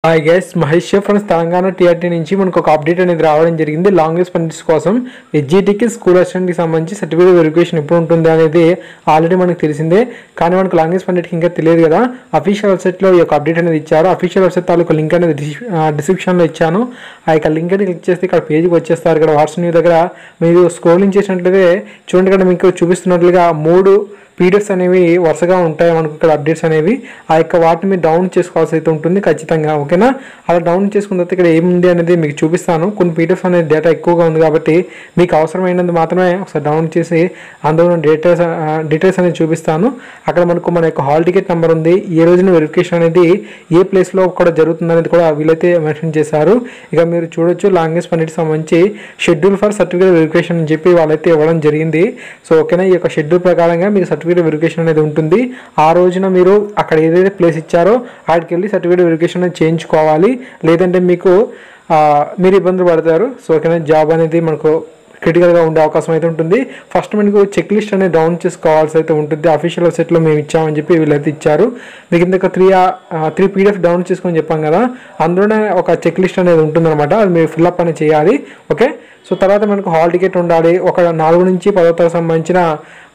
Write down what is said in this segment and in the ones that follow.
Hi guys, Mahesh friends Telangana TRT నుంచి మనకు ఒక అప్డేట్ అనేది రావడం జరిగింది. లాంగ్వేజ్ పండిట్స్ కోసం ఎస్జిటికి స్కూల్ అసిస్టెంట్కి సంబంధించి సర్టిఫికేట్ వెరిఫికేషన్ ఎప్పుడు ఉంటుంది అనేది ఆల్రెడీ మనకు తెలిసిందే. కానీ మనకు లాంగ్వేజ్ పండిట్కి ఇంకా తెలియదు కదా. అఫీషియల్ వెబ్సైట్లో ఈ యొక్క అప్డేట్ అనేది ఇచ్చారు. అఫీషియల్ వెబ్సైట్ తాలూకు లింక్ అనేది డిస్క్రిప్షన్లో ఇచ్చాను. ఆ యొక్క లింక్ అనేది క్లిక్ చేస్తే ఇక్కడ పేజ్కి వచ్చేస్తారు. ఇక్కడ వాట్సాప్ న్యూ దగ్గర మీరు స్క్రోలింగ్ చేసినట్లయితే చూడండి, ఇక్కడ మీకు చూపిస్తున్నట్లుగా 3 పీడిఎఫ్స్ అనేవి వరుసగా ఉంటాయి మనకు ఇక్కడ అప్డేట్స్ అనేవి. ఆ యొక్క వాటిని మీరు డౌన్లోడ్ చేసుకోవాల్సి అయితే ఉంటుంది ఖచ్చితంగా. ఓకేనా, అలా డౌన్లోడ్ చేసుకున్న తర్వాత ఇక్కడ ఏముంది అనేది మీకు చూపిస్తాను. కొన్ని పీడిఎఫ్స్ అనేది డేటా ఎక్కువగా ఉంది కాబట్టి మీకు అవసరమైనందు మాత్రమే ఒకసారి డౌన్లోడ్ చేసి అందులో డీటెయిల్స్ అనేది చూపిస్తాను. అక్కడ మనకు మన యొక్క హాల్ టికెట్ నెంబర్ ఉంది, ఏ రోజున వెరిఫికేషన్ అనేది ఏ ప్లేస్లో కూడా జరుగుతుంది అనేది కూడా వీళ్ళైతే మెన్షన్ చేశారు. ఇక మీరు చూడొచ్చు, లాంగ్వేజ్ పండిట్కి సంబంధించి షెడ్యూల్ ఫర్ సర్టిఫికేట్ వెరిఫికేషన్ అని చెప్పి వాళ్ళైతే ఇవ్వడం జరిగింది. సో ఓకేనా, ఈ యొక్క షెడ్యూల్ ప్రకారంగా మీకు సర్టిఫికేట్ వెరిఫికేషన్ అనేది ఉంటుంది. ఆ రోజున మీరు అక్కడ ఏదైతే ప్లేస్ ఇచ్చారో అక్కడికి వెళ్ళి సర్టిఫికేట్ వెరిఫికేషన్ అనేది చేయించుకోవాలి, లేదంటే మీరు ఇబ్బందులు పడతారు. సో ఓకేనా, జాబ్ అనేది మనకు క్రిటికల్గా ఉండే అవకాశం అయితే ఉంటుంది. ఫస్ట్ మీకు చెక్ లిస్ట్ అనేది డౌన్ చేసుకోవాల్సి అయితే ఉంటుంది. అఫీషియల్ వెబ్సైట్లో మేము ఇచ్చామని చెప్పి వీళ్ళైతే ఇచ్చారు. మీకు ఇంతక 3 పీడిఎఫ్ డౌన్లోడ్ చేసుకొని చెప్పాం కదా, అందులోనే ఒక చెక్ లిస్ట్ అనేది ఉంటుందన్నమాట. అది మీరు ఫిల్అప్ అనేది చేయాలి. ఓకే, సో తర్వాత మనకు హాల్ టికెట్ ఉండాలి. ఒక 4 నుంచి 10వ తరగతి సంబంధించిన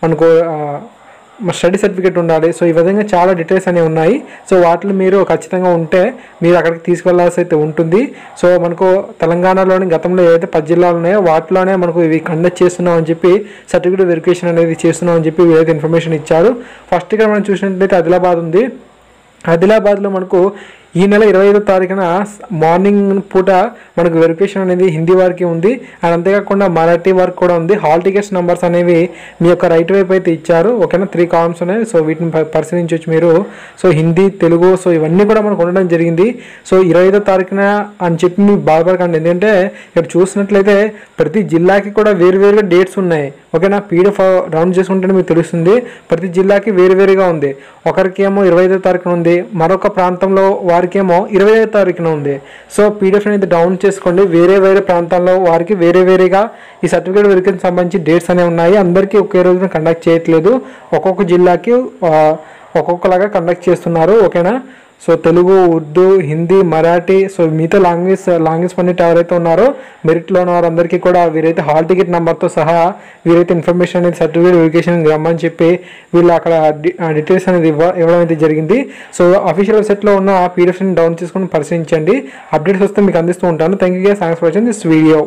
మనకు స్టడీ సర్టిఫికేట్ ఉండాలి. సో ఈ విధంగా చాలా డీటెయిల్స్ అనేవి ఉన్నాయి. సో వాటిలో మీరు ఖచ్చితంగా ఉంటే మీరు అక్కడికి తీసుకెళ్లాల్సి అయితే ఉంటుంది. సో మనకు తెలంగాణలోని గతంలో ఏదైతే 10 జిల్లాలు ఉన్నాయో వాటిలోనే మనకు ఇవి కండక్ట్ చేస్తున్నాం అని చెప్పి సర్టిఫికేట్ వెరిఫికేషన్ అనేది చేస్తున్నాం అని చెప్పి వీళ్ళైతే ఇన్ఫర్మేషన్ ఇచ్చారు. ఫస్ట్ ఇక్కడ మనం చూసినట్లయితే ఆదిలాబాద్ ఉంది. ఆదిలాబాద్లో మనకు ఈ నెల 25వ తారీఖున మార్నింగ్ పూట మనకు వెరిఫికేషన్ అనేది హిందీ వారికి ఉంది. అండ్ అంతేకాకుండా మరాఠీ వారికి కూడా ఉంది. హాల్ టికెట్స్ నెంబర్స్ అనేవి మీ యొక్క రైట్ వైపు అయితే ఇచ్చారు. ఓకేనా, 3 కాలమ్స్ ఉన్నాయి. సో వీటిని పరిశీలించవచ్చు మీరు. సో హిందీ, తెలుగు, సో ఇవన్నీ కూడా మనకు ఉండడం జరిగింది. సో 25వ తారీఖున అని చెప్పి మీకు బాధపడకండి, ఎందుకంటే ఇక్కడ చూసినట్లయితే ప్రతి జిల్లాకి కూడా వేరువేరుగా డేట్స్ ఉన్నాయి. ఓకేనా, పీడిఎఫ్ డౌన్లోడ్ చేసుకుంటే మీకు తెలుస్తుంది. ప్రతి జిల్లాకి వేరువేరుగా ఉంది. ఒకరికేమో 25వ తారీఖున ఉంది, మరొక ప్రాంతంలో వారికేమో 25వ తారీఖున ఉంది. సో పీడిఎఫ్ అనేది డౌన్ చేసుకోండి. వేరే ప్రాంతాల్లో వారికి వేరేగా ఈ సర్టిఫికేట్ వెరిఫికేషన్ సంబంధించి డేట్స్ అనేవి ఉన్నాయి. అందరికీ ఒకే రోజున కండక్ట్ చేయట్లేదు, ఒక్కొక్క జిల్లాకి ఒక్కొక్కలాగా కండక్ట్ చేస్తున్నారు. ఓకేనా, సో తెలుగు, ఉర్దూ, హిందీ, మరాఠీ, సో మిగతా లాంగ్వేజ్ పండిట్ ఎవరైతే ఉన్నారో మెరిట్లో ఉన్న వారందరికీ కూడా వీరైతే హాల్ టికెట్ నెంబర్తో సహా వీరైతే ఇన్ఫర్మేషన్ అనేది సర్టిఫికేట్ వెరిఫికేషన్ రమ్మని చెప్పి వీళ్ళు అక్కడ డీటెయిల్స్ అనేది ఇవ్వడం అయితే జరిగింది. సో అఫీషియల్ వెబ్సైట్లో ఉన్న పీడిఎఫ్ని డౌన్ చేసుకొని పరిశీలించండి. అప్డేట్స్ వస్తే మీకు అందిస్తూ ఉంటాను. Thank you guys, thanks for watching this video.